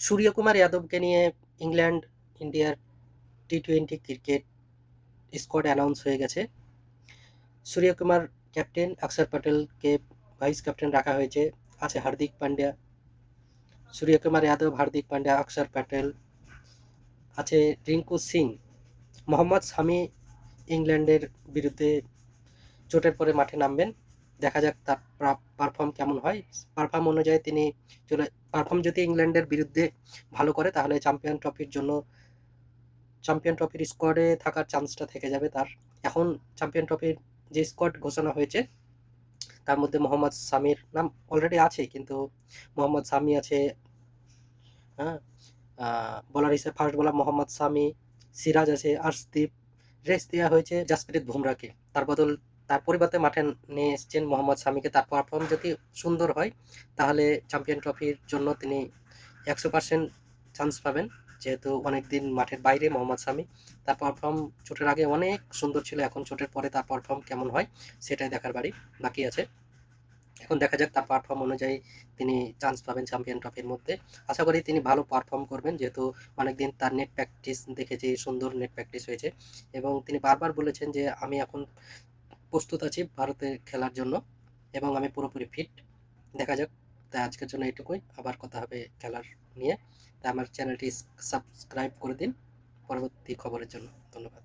সূর্যকুমার যাদবকে নিয়ে ইংল্যান্ড ইন্ডিয়ার টি-20 cricket squad announce হয়ে গেছে। সূর্যকুমার ক্যাপ্টেন, অক্ষর প্যাটেলকে ভাইস ক্যাপ্টেন রাখা হয়েছে। আছে হার্দিক পান্ডিয়া, সূর্যকুমার যাদব, হার্দিক পান্ডিয়া, অক্ষর প্যাটেল, আছে রিঙ্কু সিং। মোহাম্মদ শামি ইংল্যান্ডের বিরুদ্ধে চোটের পরে মাঠে নামবেন। দেখা যাক তার পারফর্ম কেমন হয়। পারফর্ম অনুযায়ী তিনি চলে পারফর্ম যদি ইংল্যান্ডের বিরুদ্ধে ভালো করে তাহলে চ্যাম্পিয়ন ট্রফির স্কোয়াডে থাকার চান্সটা থেকে যাবে তার। এখন চ্যাম্পিয়ন ট্রফির যে স্কোয়াড ঘোষণা হয়েছে তার মধ্যে মোহাম্মদ সামির নাম অলরেডি আছে, কিন্তু মোহাম্মদ সামি আছে, হ্যাঁ, বোলার হিসেবে ফাস্ট বোলার মোহাম্মদ সামি, সিরাজ আছে, আর্শদীপ। রেস্ট দেওয়া হয়েছে জাসপ্রীত বুমরাকে। তার পরিবর্তে মাঠে নিয়ে এসেছেন মোহাম্মদ সামিকে। তার পারফর্ম যদি সুন্দর হয় তাহলে চ্যাম্পিয়ন ট্রফির জন্য তিনি 100% চান্স পাবেন, যেহেতু অনেকদিন মাঠের বাইরে মোহাম্মদ সামি। তার পারফর্ম চোটের আগে অনেক সুন্দর ছিল, এখন চোটের পরে তার পারফর্ম কেমন হয় সেটাই দেখার বাকি আছে। এখন দেখা যাক তার পারফর্ম অনুযায়ী তিনি চান্স পাবেন চ্যাম্পিয়ন ট্রফির মধ্যে। আশা করি তিনি ভালো পারফর্ম করবেন, যেহেতু অনেকদিন তার নেট প্র্যাকটিস দেখেছি, সুন্দর নেট প্র্যাকটিস হয়েছে। এবং তিনি বারবার বলেছেন যে আমি এখন প্রস্তুত আছি ভারতে খেলার জন্য এবং আমি পুরোপুরি ফিট। দেখা যাক। তাই আজকের জন্য এটুকুই, আবার কথা হবে খেলার নিয়ে। তাই আমার চ্যানেলটি সাবস্ক্রাইব করে দিন পরবর্তী খবরের জন্য। ধন্যবাদ।